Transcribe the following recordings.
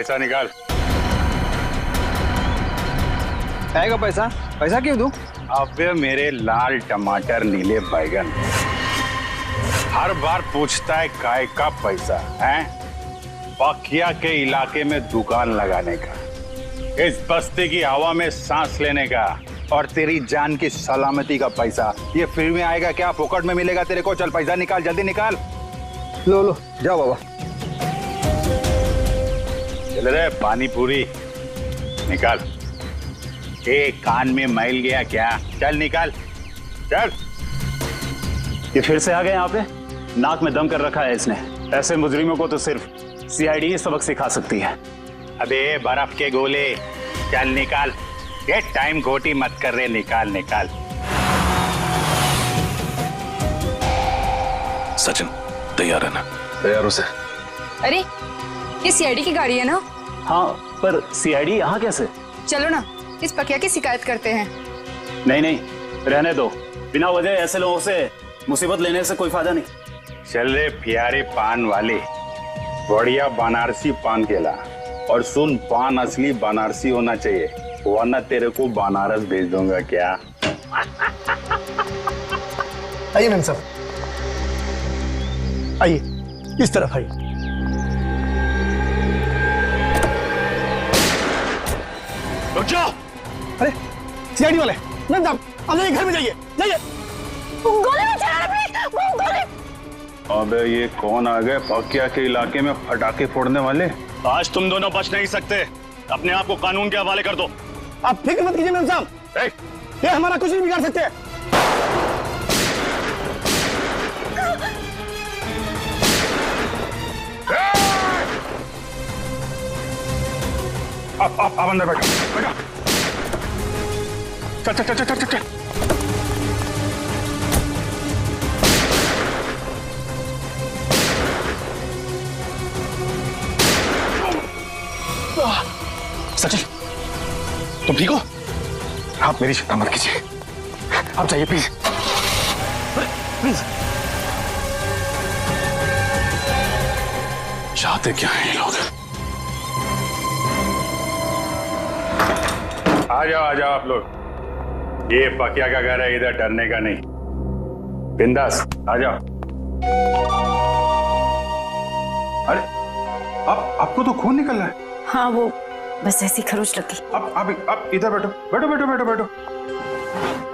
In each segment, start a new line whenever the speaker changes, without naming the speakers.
पैसा निकाल।
आएगा पैसा? पैसा क्यों दूं?
अबे मेरे लाल टमाटर नीले बैगन, हर बार पूछता है काय का पैसा है? पकिया के इलाके में दुकान लगाने का, इस बस्ती की हवा में सांस लेने का, और तेरी जान की सलामती का पैसा ये फ्री में आएगा क्या? फोकट में मिलेगा तेरे को? चल पैसा निकाल, जल्दी निकाल।
लो लो जाओ बाबा।
चल रे पानी पूरी निकाल। कान में मैल गया क्या? चल निकाल, चल।
ये फिर से आ गए यहाँ पे? नाक में दम कर रखा है इसने। ऐसे मुजरिमों को तो सिर्फ सीआईडी ही सबक सिखा सकती है।
अबे बर्फ के गोले, चल निकाल। ये टाइम खोटी मत कर रहे, निकाल निकाल।
सचिन तैयार है ना?
तैयार हो सर।
अरे ये सीआईडी की गाड़ी है ना?
हाँ, पर सीआईडी यहाँ कैसे?
चलो ना इस पकिया की शिकायत करते हैं।
नहीं नहीं, रहने दो। बिना वजह ऐसे लोगों से मुसीबत लेने से कोई फायदा नहीं।
चल रे प्यारे पान वाले, बढ़िया बनारसी पान केला, और सुन पान असली बनारसी होना चाहिए, वरना तेरे को बनारस भेज दूंगा। क्या?
आइए मैम साहब, आइए इस तरफ आइए।
रुक जाओ।
अरे सीआईडी वाले, मैम साहब आप जाइए, घर में जाइए, जाइए।
गोली मत चलाना प्लीज, गोली।
अबे ये कौन आ गए पकिया के इलाके में पटाखे फोड़ने वाले?
आज तुम दोनों बच नहीं सकते। अपने आप को कानून के हवाले कर दो।
आप फिक्र मत कीजिए मैम साहब, ये हमारा कुछ नहीं बिगाड़ सकते।
आप अंदर बैठो, बैठो। चल चल चल चल चल चल।
सचिन तुम ठीक हो? आप मेरी चिंता मत कीजिए, आप जाइए प्लीज, प्लीज। चाहते क्या हैं ये लोग?
आ जाओ आप लोग। ये पकिया का घर है, इधर डरने का नहीं। बिंदास आ जाओ। अरे आपको तो खून निकल रहा है।
हाँ वो बस ऐसी खरोच लगी।
आप इधर बैठो, बैठो बैठो बैठो बैठो।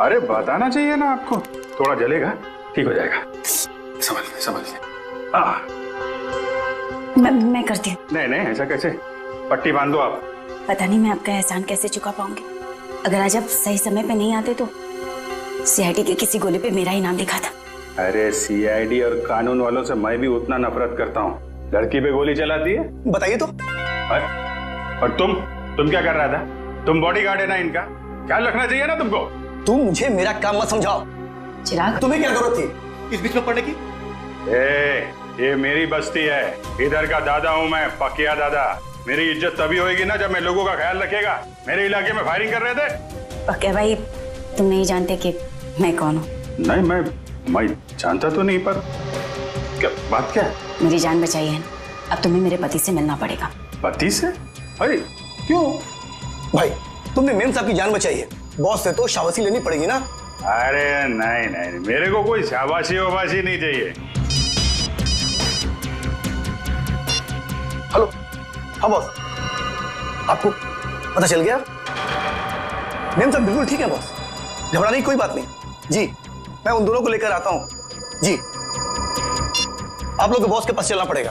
अरे बताना चाहिए ना आपको, थोड़ा जलेगा, ठीक हो जाएगा। समझ
मैं करती हूँ।
नहीं ऐसा कैसे? पट्टी बांध दो आप।
पता नहीं मैं आपका एहसान कैसे चुका पाऊंगी। अगर आज आप सही समय पे नहीं आते तो सीआईडी के किसी गोले पे मेरा ही नाम लिखा था।
अरे सीआईडी और कानून वालों से मैं भी उतना नफरत करता हूँ। लड़की पे गोली चलाती है,
बताइए तो।
और तुम क्या कर रहा था? तुम बॉडीगार्ड है ना इनका, ख्याल रखना चाहिए ना तुमको।
तुम मुझे मेरा काम मत समझाओ।
चिराग
तुम्हें क्या जरूरत थी इस बीच में पड़ने की?
ये मेरी बस्ती है, इधर का दादा हूँ मैं, पकिया दादा। मेरी इज्जत तभी होगी ना जब मैं लोगों का ख्याल रखेगा। मेरे इलाके में फायरिंग कर रहे थे।
पकिया भाई तुम नहीं जानते कि मैं कौन हूँ?
नहीं मैं जानता तो नहीं, पर क्या बात क्या है?
मेरी जान बचाई है ना, अब तुम्हें मेरे पति से मिलना पड़ेगा।
पति से? अरे क्यों?
भाई तुमने मेम साहब की जान बचाई है, बॉस से तो शाबाशी लेनी पड़ेगी ना।
अरे नहीं, मेरे को कोई शाबाशी वाबाशी नहीं चाहिए।
हेलो, हाँ बॉस, आपको पता चल गया? मेम साहब बिल्कुल ठीक है बॉस, घबराने की कोई बात नहीं। जी मैं उन दोनों को लेकर आता हूँ। जी आप लोग के बॉस के पास चलना पड़ेगा।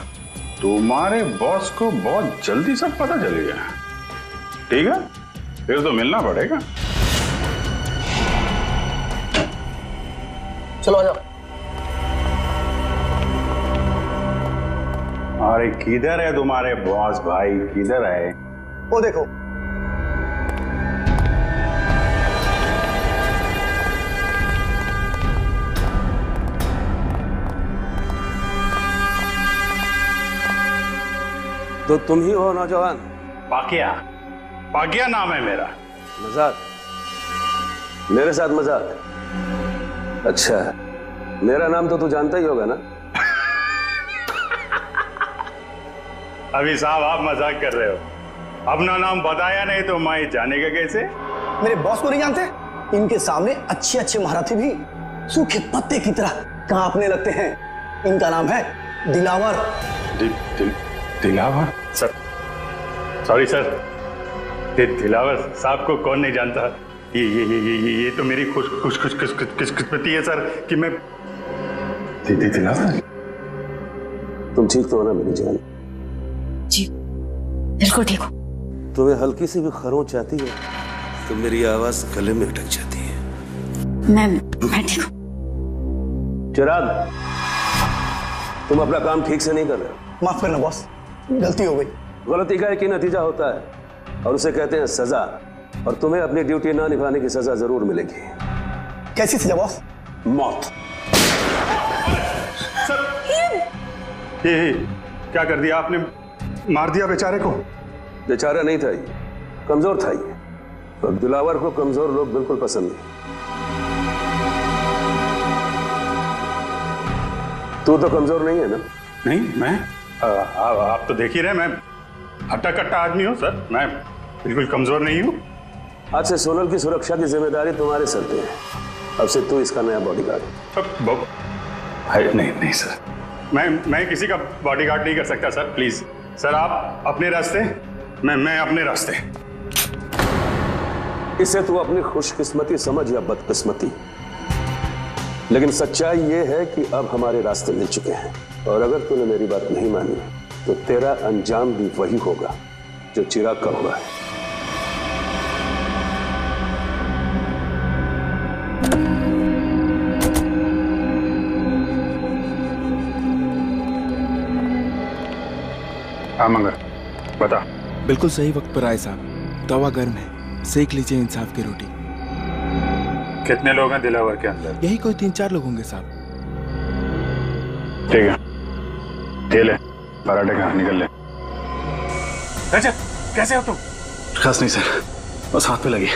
तुम्हारे बॉस को बहुत जल्दी सब पता चल गया। ठीक है, फिर तो मिलना पड़ेगा।
चलो आ जाओ।
अरे किधर है तुम्हारे बॉस भाई, किधर है?
वो देखो।
तो तुम ही हो नौजवान?
पाकिया नाम है मेरा।
मजाक? मेरे साथ मजाक? अच्छा, मेरा नाम तो तू जानता ही होगा ना?
अभी साहब आप मजाक कर रहे हो। अपना नाम बताया नहीं तो मैं जानेगा कैसे?
मेरे बॉस को नहीं जानते? इनके सामने अच्छे अच्छे महारथी भी सूखे पत्ते की तरह कांपने लगते हैं। इनका नाम है Dilawar.
Dilawar? Sir, sorry sir, Dilawar साहब को कौन नहीं जानता? ये तो मेरी खुशकिस्मती है सर कि मैं दिलावर।
तुम ठीक तो हो ना मेरी जान?
जी बिल्कुल ठीक हो।
तुम्हें हल्की सी भी खरोंच आती है तो मेरी आवाज गले में अटक जाती है।
मैं ठीक हूँ।
चिराग, तुम अपना काम ठीक से नहीं कर रहे।
माफ करना बॉस, गलती हो गई।
गलती का एक ही नतीजा होता है और उसे कहते हैं सजा, और तुम्हें अपनी ड्यूटी ना निभाने की सजा जरूर मिलेगी।
कैसी सजा बॉस?
मौत।
ये क्या कर दिया आपने? मार दिया बेचारे को?
बेचारा नहीं था ये, कमजोर था ये, और दिलावर को कमजोर लोग बिल्कुल पसंद नहीं। तू तो कमजोर नहीं है ना?
नहीं, मैं आप तो देख ही रहे, मैं हट्टा कट्टा आदमी हूँ सर, मैं बिल्कुल कमजोर नहीं हूँ।
आज से सोनल की सुरक्षा की जिम्मेदारी तुम्हारे सर पे है। अब से तू इसका नया बॉडीगार्ड।
नहीं सर, मैं किसी का बॉडीगार्ड नहीं कर सकता सर, प्लीज सर, आप अपने रास्ते, मैं अपने रास्ते।
इसे तू अपनी खुशकिस्मती समझ या बदकिस्मती, लेकिन सच्चाई ये है कि अब हमारे रास्ते मिल चुके हैं, और अगर तूने मेरी बात नहीं मानी तो तेरा अंजाम भी वही होगा जो चिराग का हुआ है।
हाँ मंगर, बता।
बिल्कुल सही वक्त पर आए साहब। तवा गर्म है, सेक लीजिए इंसाफ की रोटी।
कितने लोग हैं दिलावर के अंदर?
यही कोई 3-4 लोग होंगे साहब।
ठीक है, ये ले पराठे खा, निकल ले। रजत, कैसे हो तुम?
खास नहीं सर, बस हाथ पे लगी।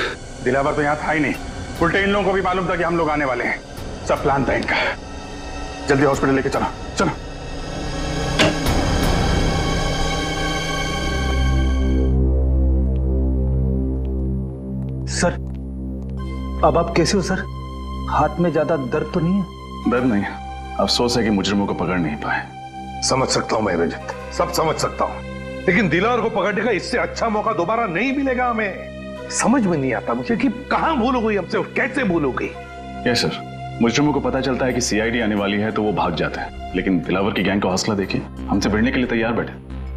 दिलावर तो यहाँ था ही नहीं, उल्टे इन लोगों को भी मालूम था कि हम लोग आने वाले हैं। सब प्लान था इनका। जल्दी हॉस्पिटल लेके चलो, चलो।
सर, अब आप कैसे हो सर? हाथ में ज्यादा दर्द तो नहीं है?
दर्द नहीं, अफसोस है कि मुजरिमों को पकड़ नहीं पाए।
समझ सकता हूं मैं रजत, सब समझ सकता हूं, लेकिन दिलावर को पकड़ने का इससे अच्छा मौका दोबारा नहीं मिलेगा हमें। समझ में नहीं आता मुझे कि कहां भूल हो गई हमसे और कैसे भूल हो गई।
यस सर, मुजरिमों को पता चलता है कि सीआईडी आने वाली है तो वो भाग जाते हैं, लेकिन दिलावर की गैंग का हौसला देखिए, हमसे भिड़ने के लिए तैयार बैठे।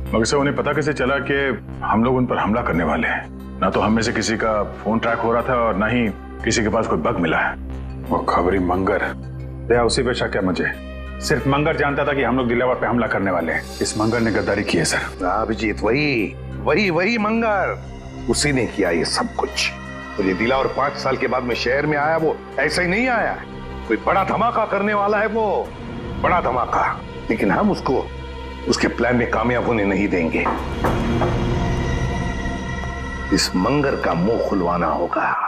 मगर से उन्हें पता कैसे चला कि हम लोग उन पर हमला करने वाले हैं? ना तो हम में से किसी का फोन ट्रैक हो रहा था और ना ही किसी के पास कोई बग मिला है। वो खबरी मंगर, दया उसी पे शक है मुझे। सिर्फ मंगर जानता था कि हम लोग दिलावर पे हमला करने वाले हैं। इस मंगर ने गद्दारी की है सर।
अभिजीत, वही मंगर, उसी ने किया ये सब कुछ। तो ये दिलावर 5 साल के बाद में शहर में आया, वो ऐसा ही नहीं आया, कोई बड़ा धमाका करने वाला है, वो बड़ा धमाका। लेकिन हम उसको उसके प्लान में कामयाब होने नहीं देंगे। इस मंगर का मुंह खुलवाना होगा।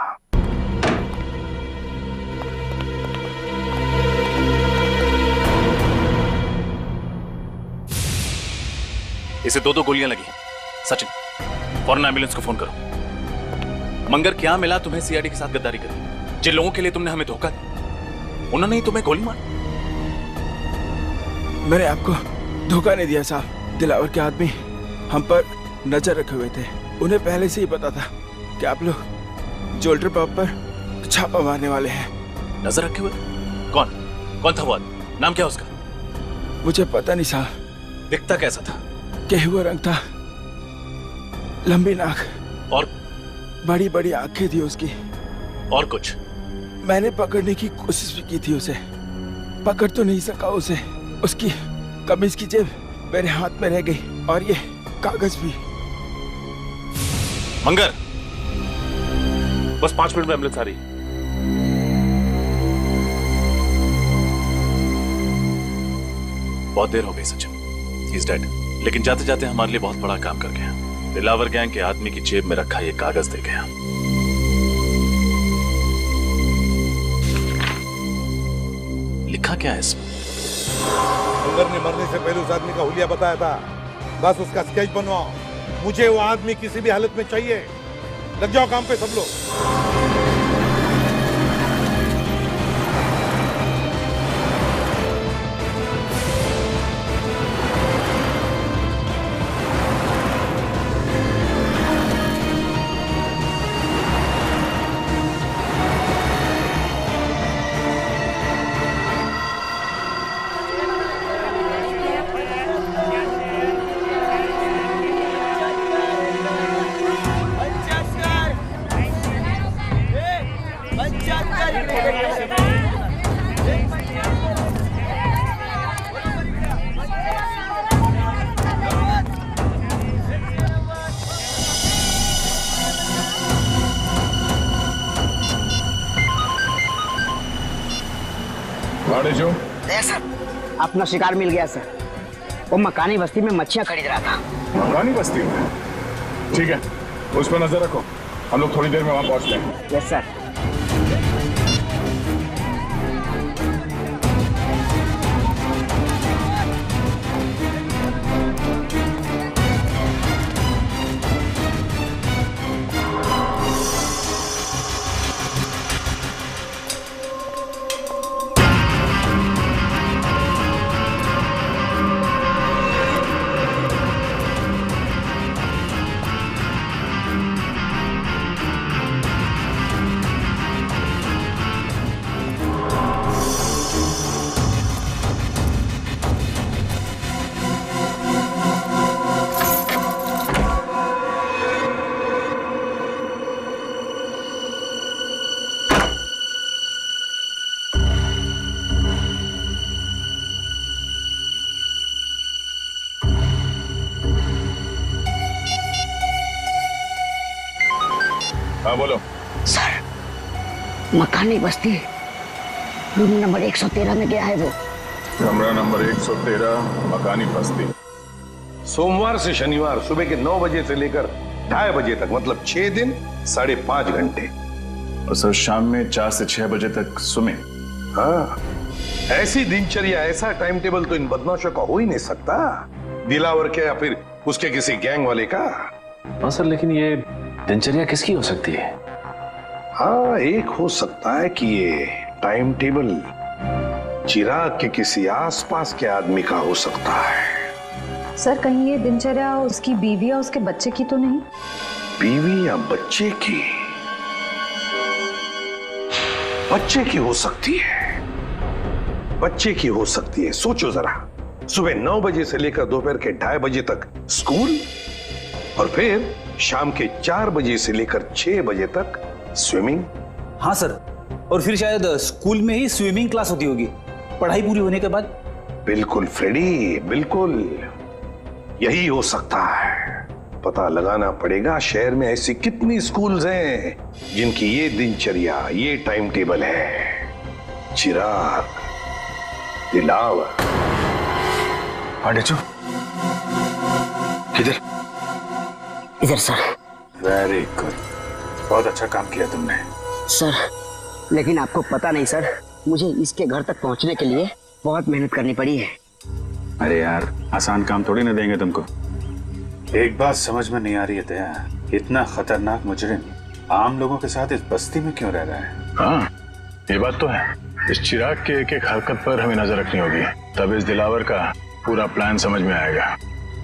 इसे 2 गोलियां लगी। सचिन, फौरन एम्बुलेंस को फोन करो। मंगर, क्या मिला तुम्हें सीआईडी के साथ गद्दारी करी? जिन लोगों के लिए तुमने हमें धोखा दिया, उन्होंने ही तुम्हें गोली मारी।
मैंने आपको धोखा नहीं दिया साहब। दिलावर के आदमी हम पर नजर रखे हुए थे। उन्हें पहले से ही पता था कि आप लोग ज्वेलरी पब पर छापा मारने वाले हैं।
नजर रखे हुए? कौन था वो आदमी? नाम क्या उसका?
मुझे पता नहीं साहब।
दिखता कैसा था?
गेहुआ रंग था, लंबी नाक
और
बड़ी बड़ी आंखें थी उसकी।
और कुछ?
मैंने पकड़ने की कोशिश भी की थी उसे, पकड़ तो नहीं सका उसे। उसकी कमीज की जेब मेरे हाथ में रह गई और ये कागज भी।
मंगर, बस 5 मिनट में एम्बुलेंस आ रही। बहुत देर हो गई सचिन, ही इज डेड। लेकिन जाते जाते हमारे लिए बहुत बड़ा काम कर गया। दिलावर गैंग के आदमी की जेब में रखा ये कागज दे गया। लिखा क्या है इसमें?
मंगर ने मरने से पहले उस आदमी का हुलिया बताया था, बस उसका स्केच बनवाओ, मुझे वो आदमी किसी भी हालत में चाहिए। लग जाओ काम पे सब लोग।
सर, अपना शिकार मिल गया सर। वो मकानी बस्ती में मच्छियां खरीद रहा था।
मकानी बस्ती में? ठीक है, उस पर नजर रखो, हम लोग थोड़ी देर में वहां पहुंचते हैं।
Yes sir.
हाँ बोलो।
सर, मकानी बस्ती रूम नंबर 113 में गया है वो।
कमरा नंबर 113, मकानी बस्ती।
सोमवार से शनिवार सुबह के 9 बजे से लेकर 2:30 बजे तक, मतलब 6 दिन 5.5 घंटे।
और सर शाम में 4 से 6 बजे तक स्विमिंग।
हाँ, ऐसी दिनचर्या, ऐसा टाइम टेबल तो इन बदमाशों का हो ही नहीं सकता। दिलावर के या फिर उसके किसी गैंग वाले का।
हाँ सर, लेकिन ये दिनचर्या किसकी हो सकती है?
हाँ, एक हो सकता है कि ये टाइम टेबल चिराग के किसी आसपास के आदमी का हो सकता है।
सर, कहीं ये दिनचर्या उसकी बीवी या उसके बच्चे की तो नहीं?
बीवी या बच्चे की? बच्चे की हो सकती है, बच्चे की हो सकती है। सोचो जरा, सुबह 9 बजे से लेकर दोपहर के 2:30 बजे तक स्कूल, और फिर शाम के 4 बजे से लेकर 6 बजे तक स्विमिंग।
हाँ सर, और फिर शायद स्कूल में ही स्विमिंग क्लास होती होगी पढ़ाई पूरी होने के बाद।
बिल्कुल फ्रेडी, बिल्कुल यही हो सकता है। पता लगाना पड़ेगा शहर में ऐसी कितनी स्कूल्स हैं जिनकी ये दिनचर्या, ये टाइम टेबल है। चिराग, दिलावर।
आडेचो, किधर?
इधर सर।
वेरी गुड, बहुत अच्छा काम किया तुमने।
सर, लेकिन आपको पता नहीं सर, मुझे इसके घर तक पहुंचने के लिए बहुत मेहनत करनी पड़ी है।
अरे यार, आसान काम थोड़ी ना देंगे तुमको।
एक बात समझ में नहीं आ रही है दया, इतना खतरनाक मुजरिम आम लोगों के साथ इस बस्ती में क्यों रह रहा है?
हाँ, ये बात तो है। इस चिराग के एक हरकत पर हमें नजर रखनी होगी, तब इस दिलावर का पूरा प्लान समझ में आएगा।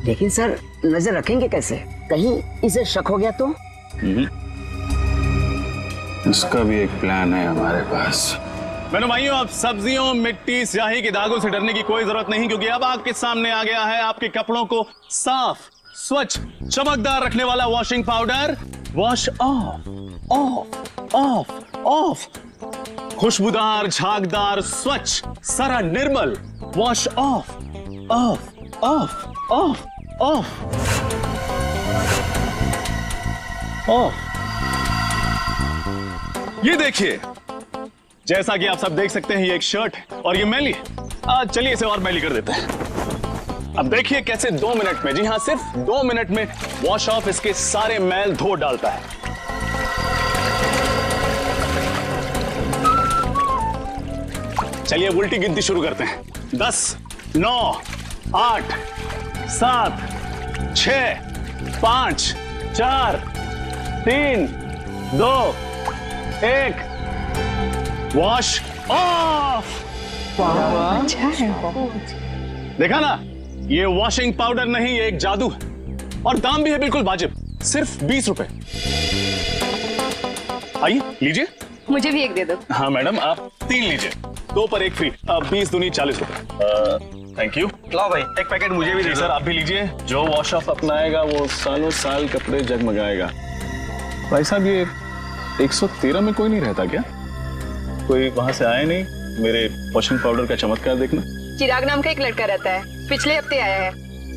लेकिन सर, नजर रखेंगे कैसे? कहीं इसे शक हो गया तो?
इसका भी एक प्लान है हमारे पास।
मेरे भाइयों, अब सब्जियों, मिट्टी, स्याही के दागों से डरने की कोई जरूरत नहीं, क्योंकि अब आपके सामने आ गया है आपके कपड़ों को साफ, स्वच्छ, चमकदार रखने वाला washing powder. Wash off, off, off, off. खुशबूदार, झागदार, स्वच्छ, सारा निर्मल। Wash off, off, off, off, off, off. ये देखिए, जैसा कि आप सब देख सकते हैं, ये एक शर्ट है और ये मैली। चलिए इसे और मैली कर देते हैं। अब देखिए कैसे 2 मिनट में, जी हाँ, सिर्फ 2 मिनट में वॉश ऑफ इसके सारे मैल धो डालता है। चलिए उल्टी गिनती शुरू करते हैं। 10, 9, 8, 7, 6, 5, 4, 3, 2, 1, वॉश ऑफ।
अच्छा है।
देखा ना, ये वॉशिंग पाउडर नहीं, ये एक जादू है और दाम भी है बिल्कुल वाजिब, सिर्फ 20 रुपए। आइए लीजिए।
मुझे भी एक दे दो।
हाँ मैडम, आप 3 लीजिए, 2 पर 1 फ्री। 20 दूनी 40 रुपए। Thank you.
लाओ भाई, एक पैकेट मुझे भी दे
सर, आप भी लीजिए। जो वॉश ऑफ अपनाएगा वो सालों साल कपड़े जगमगाएगा। भाई साहब, ये 113 में कोई नहीं रहता क्या? कोई वहां से आया नहीं मेरे वॉशिंग पाउडर का चमत्कार देखना?
चिराग नाम का एक लड़का रहता है, पिछले हफ्ते आया है,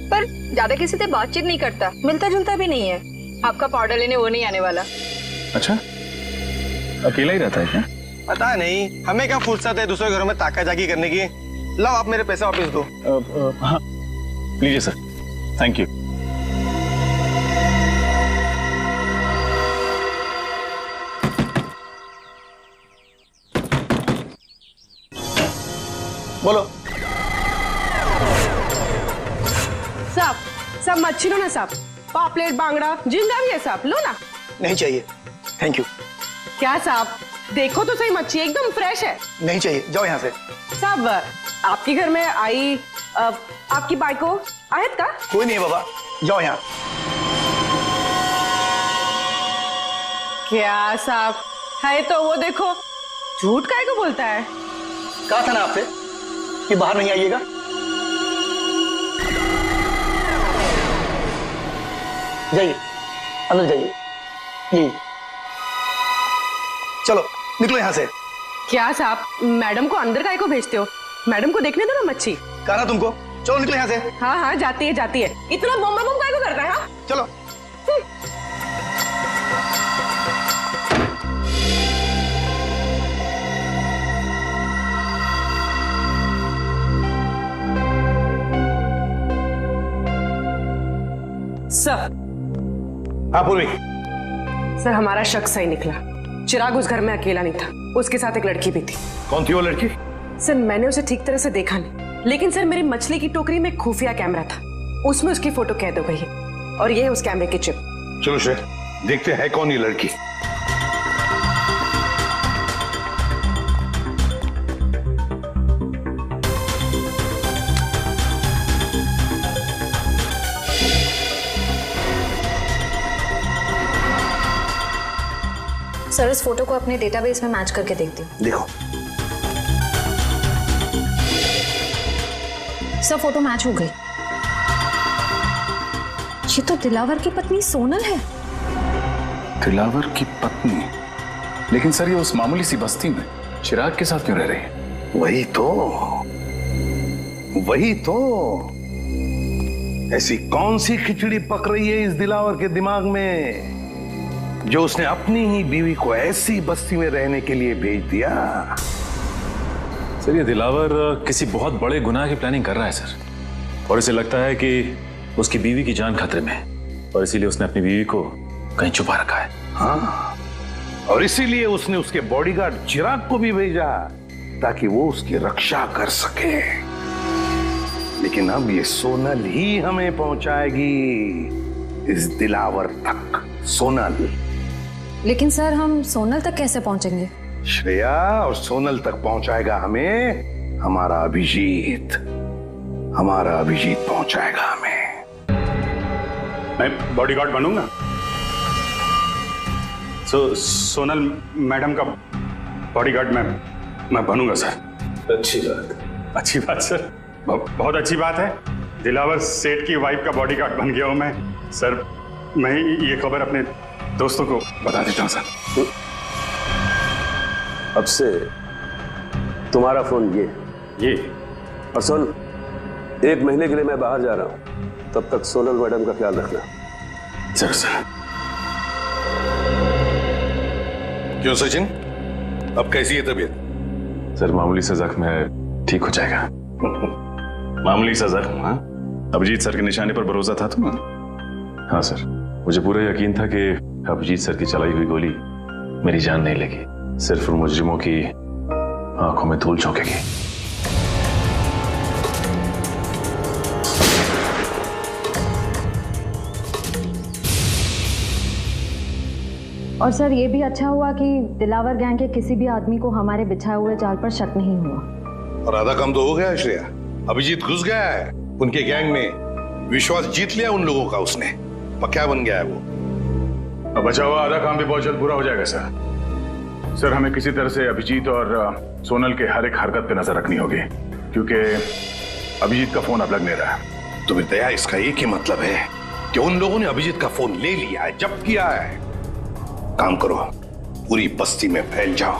पर ज्यादा किसी से बातचीत नहीं करता, मिलता जुलता भी नहीं है। आपका पाउडर लेने वो नहीं आने वाला।
अच्छा, अकेला ही रहता है क्या?
पता नहीं, हमें क्या फुर्सत है दूसरे घरों में ताका जाकी करने की। लाओ, आप मेरे पैसे वापस दो।
हाँ लीजिए सर, थैंक यू।
बोलो।
साहब, सब मच्छी लो ना साहब, पापलेट, बांगड़ा, झींगा भी है साहब, लो ना।
नहीं चाहिए, थैंक यू।
क्या साहब, देखो तो सही, मच्छी एकदम फ्रेश है।
नहीं चाहिए, जाओ यहाँ से।
साहब, आपके घर में आई आपकी बाइको आयत का?
कोई नहीं है बाबा, जाओ यहाँ।
क्या साहब, है तो वो देखो, झूठ काहे को बोलता है?
कहा था ना आपसे कि बाहर नहीं आइएगा। जाइए, अंदर जाइए। जी चलो निकलो यहाँ से।
क्या साहब, मैडम को अंदर काहे को भेजते हो? मैडम को देखने दो ना मच्छी।
कहा ना तुमको, चलो निकलो यहाँ से।
हाँ हाँ, जाती है जाती है। इतना बम बम काहे को करता है? हाँ
चलो।
सर।
हाँ पूर्वी।
सर, हमारा शक सही निकला। चिराग उस घर में अकेला नहीं था, उसके साथ एक लड़की भी थी।
कौन थी वो लड़की?
सर, मैंने उसे ठीक तरह से देखा नहीं, लेकिन सर मेरी मछली की टोकरी में खुफिया कैमरा था, उसमें उसकी फोटो कैद हो गई है और ये है उस कैमरे की चिप।
चलो शेर, देखते हैं कौन ये लड़की।
सर, इस फोटो को अपने डेटाबेस में मैच करके देखती हूँ।
देखो।
सब फोटो मैच हो गई। ये तो दिलावर की पत्नी सोनल है।
दिलावर की पत्नी? लेकिन सर, ये उस मामूली सी बस्ती में चिराग के साथ क्यों रह रही है?
वही तो ऐसी कौन सी खिचड़ी पक रही है इस दिलावर के दिमाग में जो उसने अपनी ही बीवी को ऐसी बस्ती में रहने के लिए भेज दिया?
सर, ये दिलावर किसी बहुत बड़े गुनाह की प्लानिंग कर रहा है सर, और इसे लगता है कि उसकी बीवी की जान खतरे में है और इसीलिए उसने अपनी बीवी को कहीं छुपा रखा है।
हाँ, और इसीलिए उसने उसके बॉडीगार्ड चिराग को भी भेजा ताकि वो उसकी रक्षा कर सके। लेकिन अब ये सोनल ही हमें पहुंचाएगी इस दिलावर तक। सोनल।
लेकिन सर, हम सोनल तक कैसे पहुंचेंगे?
श्रेया, और सोनल तक पहुंचाएगा हमें हमारा अभिजीत। हमारा अभिजीत पहुंचाएगा हमें।
मैं बॉडीगार्ड बनूंगा। सोनल मैडम का बॉडीगार्ड मैं बनूंगा सर। अच्छी बात सर, बहुत अच्छी बात है। दिलावर सेठ की वाइफ का बॉडीगार्ड बन गया हूं मैं सर। मैं ये खबर अपने दोस्तों को बता देता हूं सर।
अब से तुम्हारा फोन ये और सुन, 1 महीने के लिए मैं बाहर जा रहा हूं, तब तक सोनल मैडम का ख्याल रखना।
जरूर सर।
क्यों सचिन, अब कैसी है तबीयत?
सर, मामूली सा जख्म है, ठीक हो जाएगा। मामूली सा जख्म? हाँ, अभिजीत सर के निशाने पर भरोसा था तुम्हें? हाँ सर, मुझे पूरा यकीन था कि अभिजीत सर की चलाई हुई गोली मेरी जान नहीं लगी, सिर्फ उन मुजरिमों की आंखों में धूल झोंकेगी।
और सर ये भी अच्छा हुआ कि दिलावर गैंग के किसी भी आदमी को हमारे बिछाए हुए जाल पर शक नहीं हुआ।
और आधा काम तो हो गया श्रेया, अभिजीत घुस गया है उनके गैंग में, विश्वास जीत लिया उन लोगों का उसने, पक्का बन गया है वो।
अब बचा हुआ आधा काम भी बहुत जल्द पूरा हो जाएगा सर। सर हमें किसी तरह से अभिजीत और सोनल के हर एक हरकत पे नजर रखनी होगी, क्योंकि अभिजीत का फोन अब लग नहीं रहा है।
तो दया इसका एक ही मतलब है कि उन लोगों ने अभिजीत का फोन ले लिया है, जब्त किया है। काम करो, पूरी बस्ती में फैल जाओ,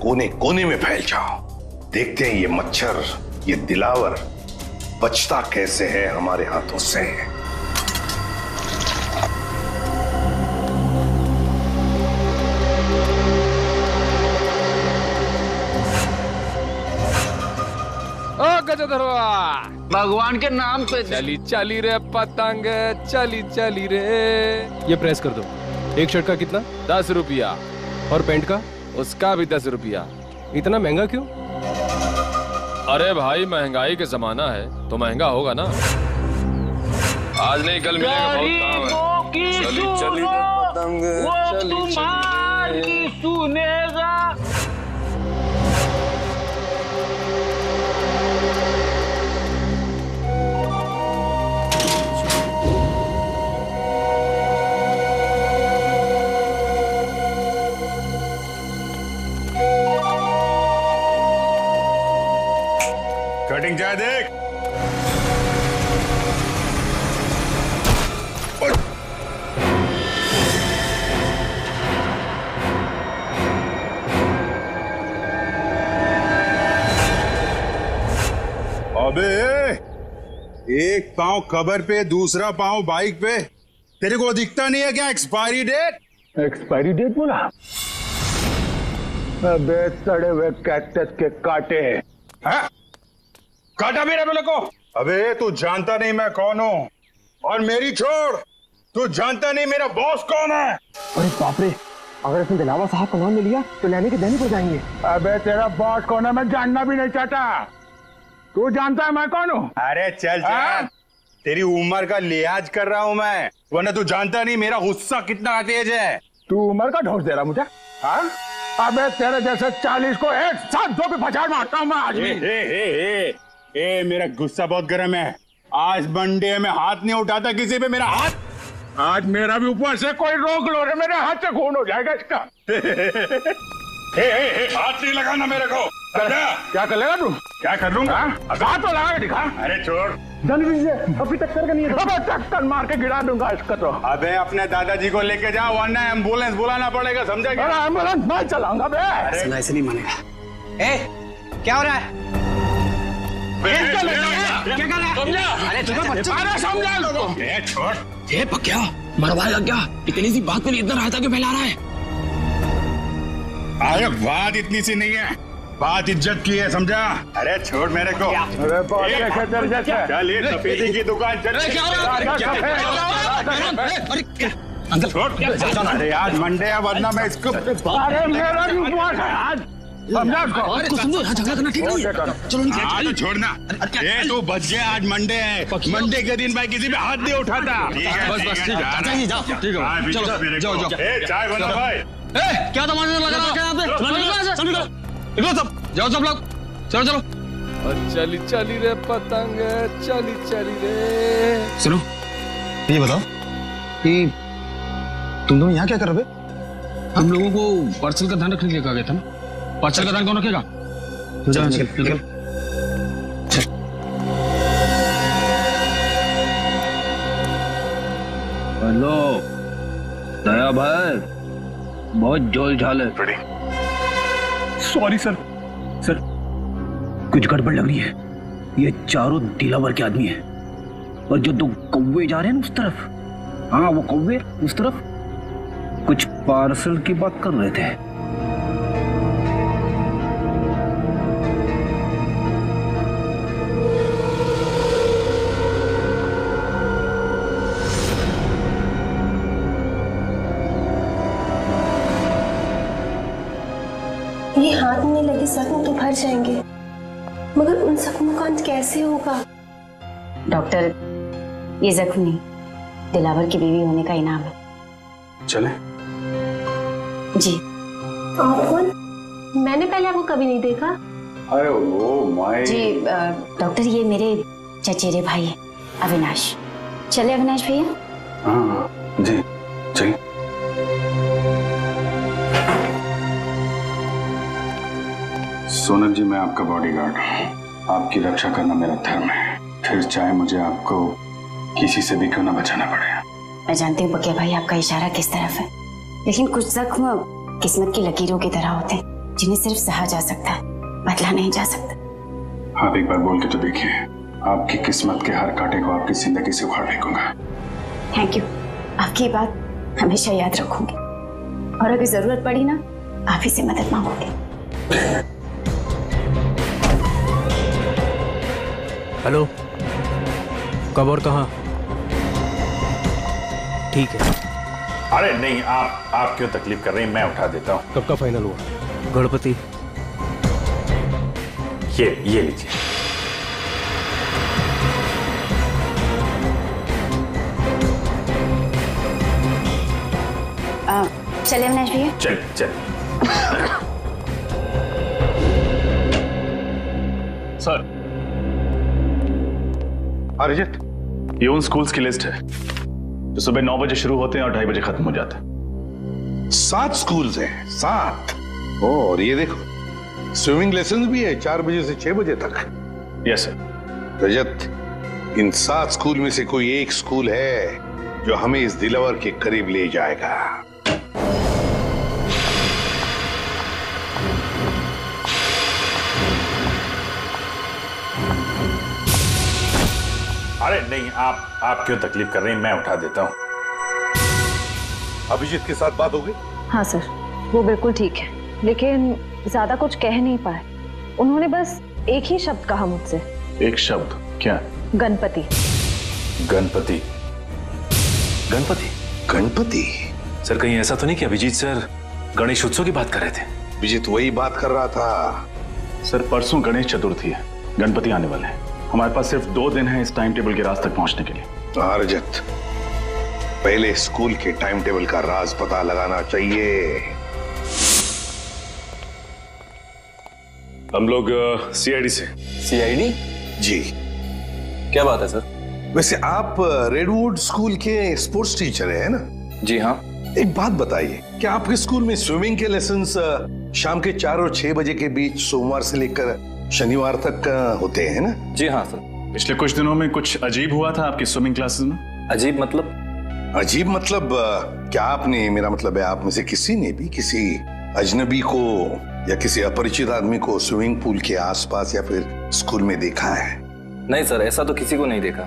कोने कोने में फैल जाओ, देखते हैं ये मच्छर, ये दिलावर बचता कैसे है हमारे हाथों से।
ओ गजधरवा,
भगवान के नाम पे
चली चली रे पतंग, चली चली रे। ये प्रेस कर दो। एक शर्ट का कितना? 10 रुपया। और पैंट का? उसका भी 10 रुपया। इतना महंगा क्यों? अरे भाई महंगाई का जमाना है तो महंगा होगा ना। आज नहीं कल मिलेगा, बहुत काम है। चली चली पतंग, चली चली
सुनेगा।
कटिंग चाहे देख। अबे एक पाँव कबर पे दूसरा पाँव बाइक पे, तेरे को दिखता नहीं है क्या एक्सपायरी डेट?
एक्सपायरी डेट बोला? अबे सड़े हुए कैक्टस के कांटे
हैं? काटा मेरे बोले को। अबे तू जानता नहीं मैं कौन हूँ, और मेरी छोड़, तू जानता नहीं मेरा बॉस कौन है।
अरे बाप रे, अगर इसने दिलावर साहब का नाम ले लिया तो लेने के देने पड़ जाएंगे।
अबे तेरा बॉस कौन है मैं जानना भी नहीं चाहता, तू जानता है मैं कौन हूँ?
अरे चल चल, तेरी उम्र का लिहाज कर रहा हूँ मैं, वरना तू जानता नहीं मेरा गुस्सा कितना तेज है।
तू उम्र का ढोस दे रहा मुझे? हाँ? अबे तेरे जैसे 40 को एक साथ दो पे पछाड़ मारता हूँ मैं आज भी।
ए मेरा गुस्सा बहुत गर्म है, आज मंडे में हाथ नहीं उठाता किसी पे मेरा हाथ।
आज मेरा भी ऊपर से कोई रोक लो रे, मेरे हाथ से खून हो जाएगा इसका।
हाथ नहीं लगाना मेरे को।
क्या कर लेगा तू?
क्या कर लूंगा?
हाथ तो लगा के दिखा।
अरे छोड़,
जल्दी से, अभी टक्कर का नहीं है। अबे टक्कर मार के गिरा दूंगा इसका तो।
अबे अपने दादाजी को लेके जाओ, वरना एम्बुलेंस बुलाना पड़ेगा, समझा क्या?
अरे एम्बुलेंस मैं चलाऊंगा बे।
ऐसे नहीं मानेगा। ए, क्या हो रहा है?
क्या कर रहा है?
अरे समझा लोगों।
छोड़।
ये पक्या मरवाएगा क्या? इतनी सी बात पर इतना रायता क्यों फैला रहा है?
अरे बात इतनी सी नहीं है, बात इज्जत की है, समझा? अरे छोड़ मेरे को।
अरे
चल ये सफेदी की दुकान चल।
अंकल
छोड़। अरे आज मंडे है, वरना मैं इसको।
अरे मेरा भी उपवास है आज।
झगड़ा करना ठीक नहीं है। चलो
आज छोड़ना। ये तू बच गया, आज मंडे है, मंडे के दिन मैं किसी पे हाथ नहीं उठाता।
बस ठीक है, जाओ ठीक है, चलो जाओ जाओ।
चाय बना भाई।
क्या तमाशा लगा रखा है यहाँ पे? निकलो सब, जाओ सब लोग, चलो चलो।
और चली चली रे पतंग, चली चली रे।
सुनो, ये बताओ कि तुम दोनों यहाँ क्या कर रहे हो?
हम लोगों को पार्सल का ध्यान रखने के लिए कहा गया था ना। पार्सल का ध्यान कौन रखेगा?
निकल।
हेलो दया भाई, बहुत जोल झाल है।
सॉरी सर, सर कुछ गड़बड़ लग रही है। ये चारों दिलावर के आदमी हैं, और जो 2 कौवे जा रहे हैं ना उस तरफ, हाँ वो कौवे उस तरफ कुछ पार्सल की बात कर रहे थे।
ये हाथ में लगे जख्म तो भर जाएंगे, मगर उन जख्मों का अंत कैसे होगा?
डॉक्टर, ये जख्म नहीं, दिलावर की बीवी होने का इनाम है।
चले।
जी।
आप कौन? मैंने पहले आपको कभी नहीं देखा।
अरे वो माय
जी डॉक्टर, ये मेरे चचेरे भाई है अविनाश। चले अविनाश भैया?
हाँ जी चलिए। सोनल जी, मैं आपका बॉडीगार्ड हूँ। आपकी रक्षा करना मेरा धर्म है, फिर चाहे मुझे आपको किसी से भी क्यों ना बचाना पड़े।
मैं जानती हूँ बकिया भाई आपका इशारा किस तरफ है, लेकिन कुछ जख्म किस्मत की लकीरों की तरह होते हैं जिन्हें सिर्फ सहा जा सकता है, बदला नहीं जा सकता।
आप एक बार बोल के तो देखिए, आपकी किस्मत के हर कांटे को आपकी जिंदगी से उखाड़ फेंकूंगा।
थैंक यू, आपकी बात हमेशा याद रखूंगी, और अगर जरूरत पड़ी ना, आप ही से मदद मांगोगे।
हेलो, कब और कहाँ? ठीक है।
अरे नहीं, आप क्यों तकलीफ कर रही हैं, मैं उठा देता हूँ।
कब का फाइनल हुआ? गणपति।
ये लीजिए।
चले अविनाश भैया?
चल।
सर,
अरिजीत,
ये उन स्कूल्स की लिस्ट है जो सुबह 9 बजे शुरू होते हैं और 2:30 बजे खत्म हो जाते हैं।
7 स्कूल्स हैं, 7। और ये देखो, स्विमिंग लेसन भी है 4 बजे से 6 बजे तक।
Yes sir.
रजत, इन 7 स्कूल में से कोई एक स्कूल है जो हमें इस दिलावर के करीब ले जाएगा।
अरे नहीं, आप क्यों तकलीफ कर रही हैं, मैं उठा देता हूँ।
अभिजीत के साथ बात हो गई?
हाँ सर, वो बिल्कुल ठीक है, लेकिन ज्यादा कुछ कह नहीं पाए। उन्होंने बस एक ही शब्द कहा मुझसे।
एक शब्द? क्या?
गणपति।
गणपति? गणपति?
गणपति?
सर, कहीं ऐसा तो नहीं कि अभिजीत सर गणेश उत्सव की बात कर रहे थे?
अभिजीत वही बात कर रहा था।
सर, परसों गणेश चतुर्थी है, गणपति आने वाले हैं। हमारे पास सिर्फ 2 दिन है इस टाइम टेबल के राज तक पहुंचने के लिए।
रजत, पहले स्कूल के टाइम टेबल का राज पता लगाना चाहिए।
हम लोग सीआईडी से।
सीआईडी? जी।
क्या बात है सर?
वैसे आप रेडवुड स्कूल के स्पोर्ट्स टीचर हैं ना?
जी हाँ।
एक बात बताइए, क्या आपके स्कूल में स्विमिंग के लेसन्स शाम के 4 और 6 बजे के बीच सोमवार से लेकर शनिवार तक होते हैं ना?
जी हाँ सर। पिछले कुछ दिनों में कुछ अजीब हुआ था आपकी स्विमिंग क्लासेस में।
अजीब मतलब? अजीब मतलब क्या आपने, मेरा मतलब है आप में से किसी ने भी किसी अजनबी को या किसी अपरिचित आदमी को स्विमिंग पूल के आसपास या फिर स्कूल में देखा है?
नहीं सर, ऐसा तो किसी को नहीं देखा।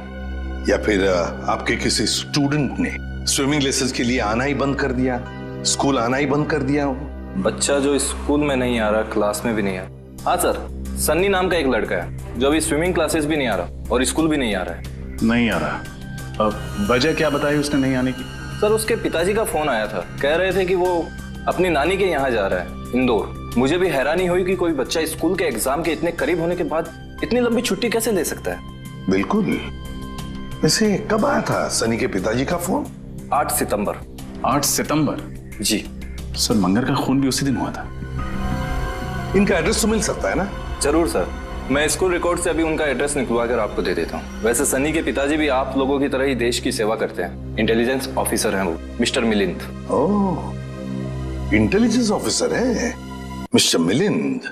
या फिर आपके किसी स्टूडेंट ने स्विमिंग लेसन्स के लिए आना ही बंद कर दिया, स्कूल आना ही बंद कर दिया हो?
बच्चा जो स्कूल में नहीं आ रहा, क्लास में भी नहीं आ रहा। हाँ सर, सन्नी नाम का एक लड़का है जो अभी स्विमिंग क्लासेस भी नहीं आ रहा और स्कूल भी नहीं आ रहा है। नहीं आ रहा? अब वजह क्या बताई उसने नहीं आने की? सर, उसके पिताजी का फोन आया था, कह रहे थे कि वो अपनी नानी के यहाँ जा रहा है, इंदौर। मुझे भी हैरानी हुई कि कोई बच्चा स्कूल के एग्जाम के इतने करीब होने के बाद इतनी लंबी छुट्टी कैसे ले सकता है।
बिल्कुल। वैसे कब आया था सनी के पिताजी का फोन?
8 सितंबर। 8 सितंबर? जी सर, मंगर का खून भी उसी दिन हुआ था।
इनका एड्रेस तो मिल सकता है ना?
जरूर सर, मैं स्कूल रिकॉर्ड से अभी उनका एड्रेस निकलवा कर आपको दे देता हूँ। वैसे सनी के पिताजी भी आप लोगों की तरह ही देश की सेवा करते हैं, इंटेलिजेंस ऑफिसर हैं वो, मिस्टर मिलिंद।
ओह, इंटेलिजेंस ऑफिसर है मिस्टर मिलिंद।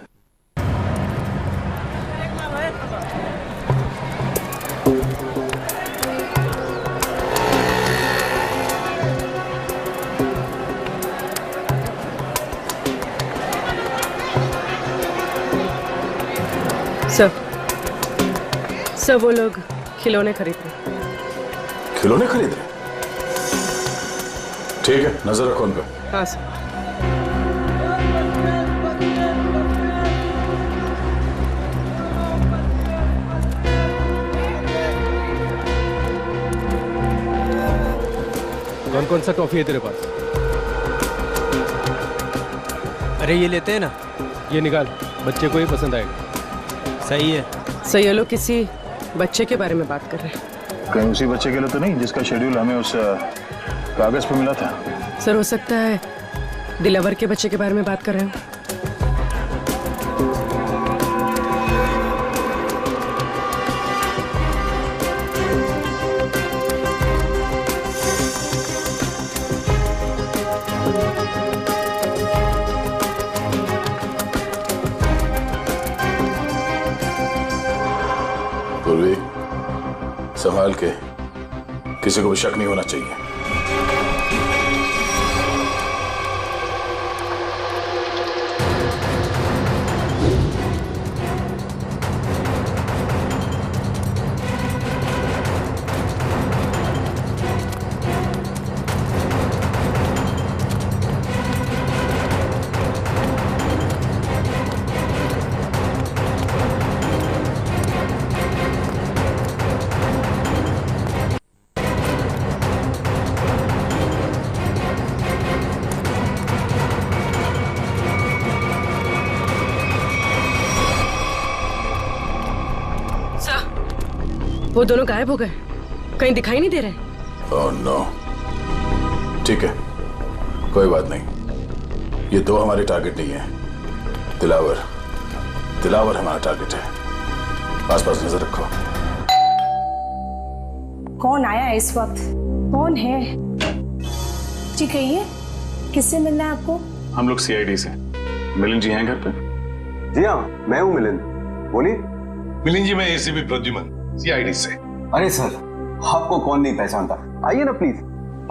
सर वो लोग खिलौने खरीद रहे।
खिलौने खरीद रहे? ठीक है, नजर रखो उन पर।
हाँ सर।
कौन कौन सा टॉफी है तेरे पास?
अरे ये लेते हैं ना।
ये निकाल, बच्चे को ही पसंद आएगा।
सही है।
सर ये लोग किसी बच्चे के बारे में बात कर रहे हैं।
कहीं उसी बच्चे के लिए तो नहीं जिसका शेड्यूल हमें उस कागज पे मिला था?
सर हो सकता है दिलावर के बच्चे के बारे में बात कर रहे हो?
पूर्वी, संभाल के, किसी को भी शक नहीं होना चाहिए।
वो दोनों गायब हो गए, कहीं दिखाई नहीं दे रहे।
Oh no. ठीक है, कोई बात नहीं। ये दो हमारे टारगेट नहीं है। दिलावर हमारा टारगेट है। आसपास नजर रखो।
कौन आया है इस वक्त? कौन है? जी कहिए, किससे मिलना है आपको?
हम लोग सीआईडी से। मिलिंद जी हैं घर पे?
जी हाँ, मैं हूँ मिलिंद, बोलिए।
मिलिंद जी, मैं एसीपी प्रद्युमन, सीआईडी से।
अरे सर, आपको कौन नहीं पहचानता, आइए ना प्लीज।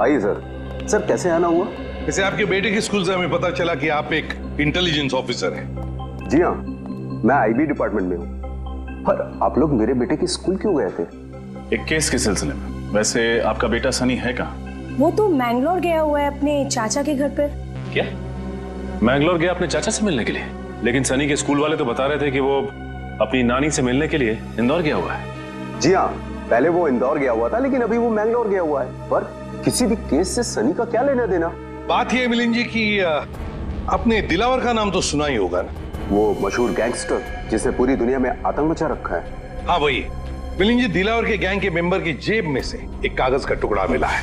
आइए सर। सर कैसे आना हुआ?
वैसे आपके बेटे के स्कूल से हमें पता चला कि आप एक इंटेलिजेंस ऑफिसर हैं।
जी हाँ, मैं आईबी डिपार्टमेंट में हूँ। पर आप लोग मेरे बेटे के स्कूल क्यों गए थे?
एक केस के सिलसिले में। वैसे आपका बेटा सनी है कहाँ?
वो तो मैंगलोर गया हुआ है अपने चाचा के घर पर।
क्या? मैंगलोर गया अपने चाचा से मिलने के लिए? लेकिन सनी के स्कूल वाले तो बता रहे थे कि वो अपनी नानी से मिलने के लिए इंदौर गया हुआ है।
जी हाँ, पहले वो इंदौर गया हुआ था, लेकिन अभी वो मैंगलोर गया हुआ है। पर किसी भी केस से सनी का क्या लेना देना?
बात ये मिलिंद जी की अपने दिलावर का नाम तो सुना ही होगा ना?
वो मशहूर गैंगस्टर जिसने पूरी दुनिया में आतंक मचा रखा है।
हाँ वही। मिलिंद जी, दिलावर के गैंग के मेंबर की जेब में से एक कागज का टुकड़ा मिला है,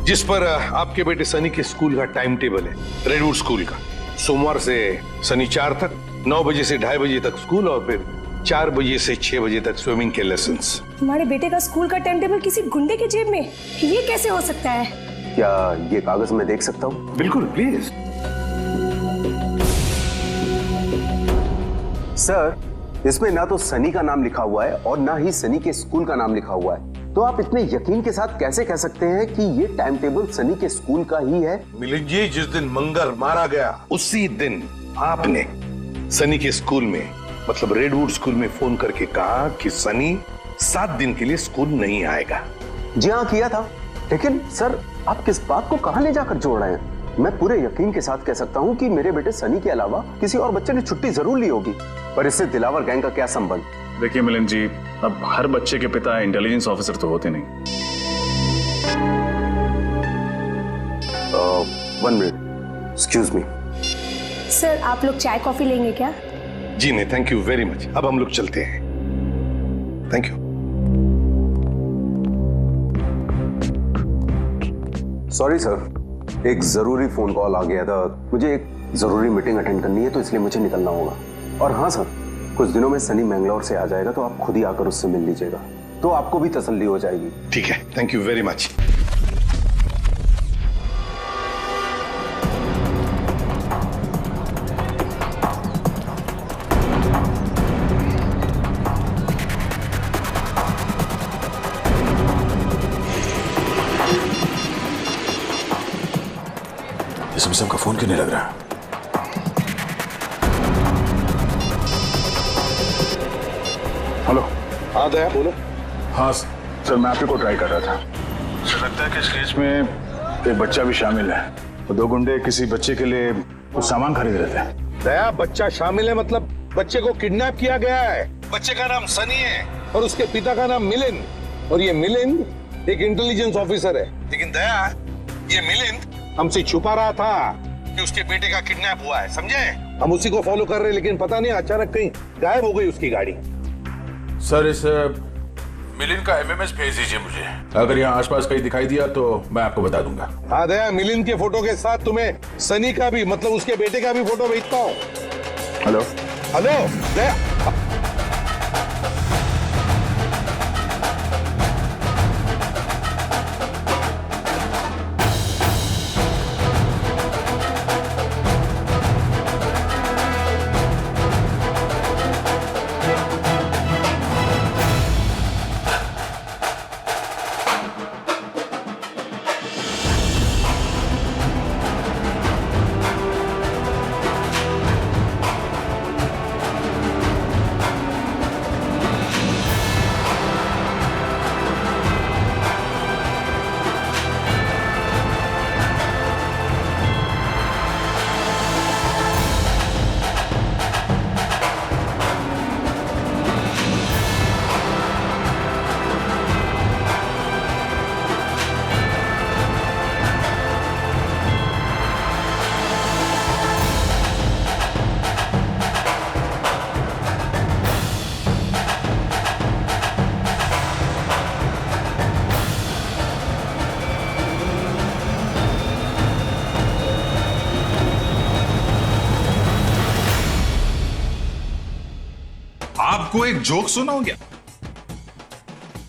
जिस पर आपके बेटे सनी के स्कूल का टाइम टेबल है। रेडवुड स्कूल का सोमवार से शनिवार तक 9 बजे से 2:30 बजे तक स्कूल, और फिर 4 बजे से 6 बजे तक स्विमिंग के लेसन्स।
तुम्हारे बेटे का स्कूल का टाइम टेबल किसी गुंडे के जेब में? ये कैसे हो सकता है?
क्या ये कागज मैं देख सकता हूँ?
बिल्कुल, प्लीज।
सर, इसमें ना तो सनी का नाम लिखा हुआ है और ना ही सनी के स्कूल का नाम लिखा हुआ है। तो आप इतने यकीन के साथ कैसे कह सकते हैं कि ये टाइम टेबल सनी के स्कूल का ही है?
मिलिंद जी, जिस दिन मंगर मारा गया उसी दिन आपने सनी के स्कूल में, मतलब रेडवुड स्कूल में फोन करके कहा कि सनी 7 दिन के लिए स्कूल नहीं आएगा।
जी हाँ, किया था। लेकिन सर, आप किस बात को कहां ले जाकर जोड़ रहे हैं? मैं पूरे यकीन के साथ कह सकता हूं कि मेरे बेटे सनी के अलावा किसी और बच्चे ने छुट्टी जरूर ली होगी। पर इससे दिलावर गैंग का क्या संबंध?
देखिए मिलिंद जी, अब हर बच्चे के पिता इंटेलिजेंस ऑफिसर तो होते नहीं।
1 मिनट, एक्सक्यूज मी।
सर, आप लोग चाय कॉफी लेंगे क्या?
जी नहीं, थैंक यू वेरी मच। अब हम लोग चलते हैं। Thank you.
सॉरी सर, एक जरूरी फोन कॉल आ गया था। मुझे एक जरूरी मीटिंग अटेंड करनी है, तो इसलिए मुझे निकलना होगा। और हाँ सर, कुछ दिनों में सनी मैंगलोर से आ जाएगा, तो आप खुद ही आकर उससे मिल लीजिएगा, तो आपको भी तसल्ली हो जाएगी।
ठीक है, थैंक यू वेरी मच।
इसमें का फोन क्यों नहीं लग रहा? हेलो।
हाँ दया, बोलो।
हाँ सर, मैं आपको ट्राई कर रहा था। सर, लगता है कि इस केस में एक बच्चा भी शामिल है। और 2 गुंडे किसी बच्चे के लिए कुछ सामान खरीद रहे थे।
दया, बच्चा शामिल है मतलब बच्चे को किडनैप किया गया है। बच्चे का नाम सनी है और उसके पिता का नाम मिलिंद। और ये मिलिंद एक इंटेलिजेंस ऑफिसर है। लेकिन दया, ये मिलिंद हमसे छुपा रहा था कि उसके बेटे का किडनैप हुआ है, समझे? हम उसी को फॉलो कर रहे हैं, लेकिन पता नहीं अचानक कहीं गायब हो गई उसकी गाड़ी।
सर, इस
मिलिंद का एमएमएस भेज दीजिए मुझे। अगर यहाँ आसपास कहीं दिखाई दिया तो मैं आपको बता दूंगा।
हाँ दया, मिलिंद के फोटो के साथ तुम्हें सनी का भी, मतलब उसके बेटे का भी फोटो भेजता हूँ।
हेलो
हेलो दया,
आपको एक जोक सुनाऊं क्या?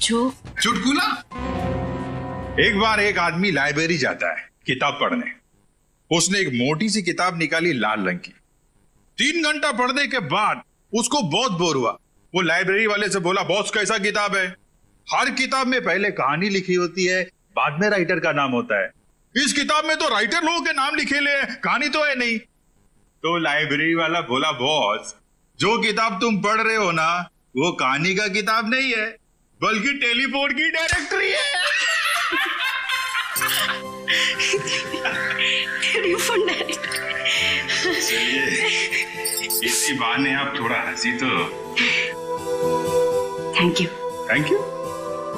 जोक?
चुटकुला। एक बार एक आदमी लाइब्रेरी जाता है किताब पढ़ने। उसने एक मोटी सी किताब निकाली लाल रंग की। 3 घंटा पढ़ने के बाद उसको बहुत बोर हुआ। वो लाइब्रेरी वाले से बोला, बॉस कैसा किताब है? हर किताब में पहले कहानी लिखी होती है, बाद में राइटर का नाम होता है। इस किताब में तो राइटर लोगों के नाम लिखे ले, कहानी तो है नहीं। तो लाइब्रेरी वाला बोला, बॉस जो किताब तुम पढ़ रहे हो ना, वो कहानी का किताब नहीं है, बल्कि टेलीफोन की डायरेक्टरी है।
Telephone directory.
चलिए, इसी बहाने आप थोड़ा हंसी तो।
Thank you.
Thank you?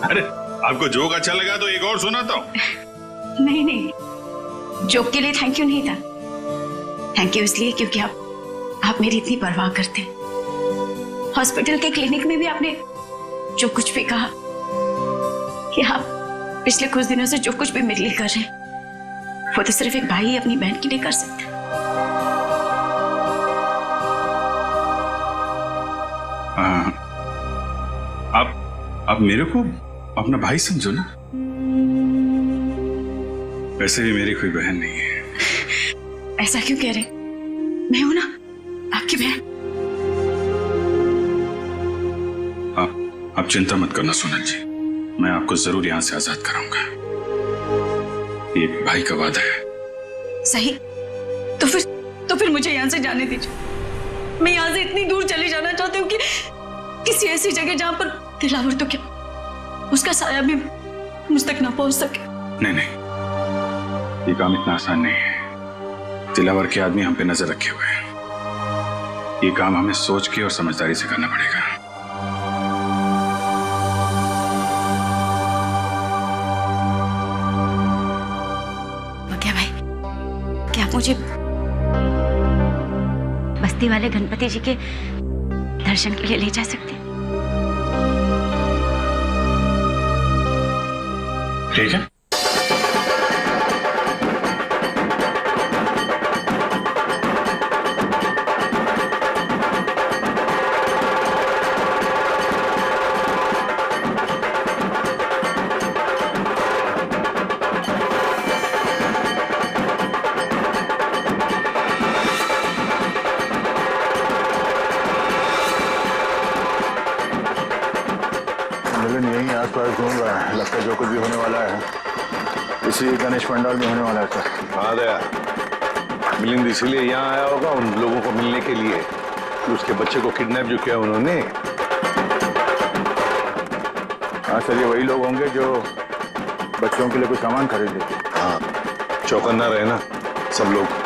अरे आपको जोक अच्छा लगा तो एक और सुनाता हूँ।
नहीं नहीं, जोक के लिए थैंक यू नहीं था। थैंक यू इसलिए क्योंकि आप मेरी इतनी परवाह करते। हॉस्पिटल के क्लिनिक में भी आपने जो कुछ भी कहा कि आप पिछले कुछ दिनों से जो कुछ भी मेरे लिए कर रहे हैं, वो तो सिर्फ एक भाई अपनी बहन के लिए कर सकता है।
आप मेरे को अपना भाई समझो ना। वैसे भी मेरी कोई बहन नहीं है।
ऐसा क्यों कह रहे? मैं हूं ना आपकी बहन।
आप चिंता मत करना सोनल जी, मैं आपको जरूर यहां से आजाद कराऊंगा। ये भाई का वादा है।
सही, तो फिर मुझे यहां से जाने दीजिए। मैं यहां से इतनी दूर चले जाना चाहती हूँ कि किसी ऐसी जगह जहां पर दिलावर तो क्या, उसका साया भी मुझ तक ना पहुंच सके।
नहीं, ये काम इतना आसान नहीं है। दिलावर के आदमी हम पे नजर रखे हुए हैं। ये काम हमें सोच के और समझदारी से करना पड़ेगा।
मुझे बस्ती वाले गणपति जी के दर्शन के लिए ले जा सकते?
ठीक है।
लगता है जो कुछ भी होने वाला है इसी गणेश पंडाल में होने वाला है सर।
हाँ दया, मिलिंद इसीलिए यहाँ आया होगा उन लोगों को मिलने के लिए कि उसके बच्चे को किडनैप जो किया उन्होंने।
हाँ सर, ये वही लोग होंगे जो बच्चों के लिए कुछ सामान खरीदे।
हाँ, चौकन्ना रहे ना सब लोग।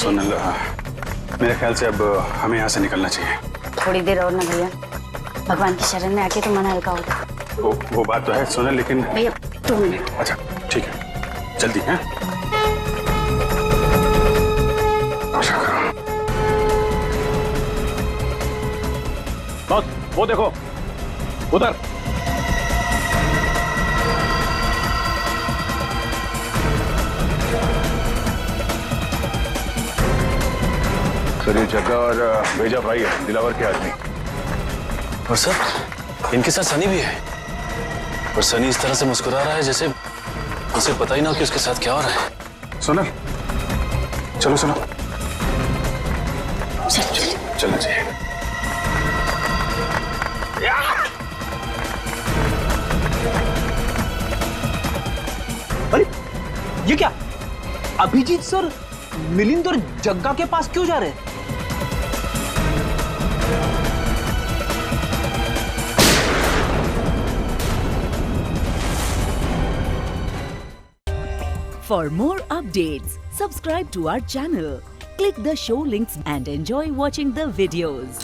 सोनल, मेरे ख्याल से अब हमें यहाँ से निकलना चाहिए।
थोड़ी देर और ना भैया, भगवान की शरण में आके तो मन हल्का होगा।
वो बात तो है सोनल, लेकिन
भैया 2 मिनट।
अच्छा ठीक है, जल्दी है।
बॉस वो देखो उधर।
सर ये जग्गा और भेजा भाई है, दिलावर के आदमी।
और सर इनके साथ सनी भी है, और सनी इस तरह से मुस्कुरा रहा है जैसे उसे पता ही ना कि उसके साथ क्या हो रहा है।
सोनल चलो सुनो, चलना चाहिए।
अरे ये क्या, अभिजीत सर मिलिंद और जग्गा के पास क्यों जा रहे हैं?
For more updates, subscribe to our channel, click the show links and enjoy watching the videos.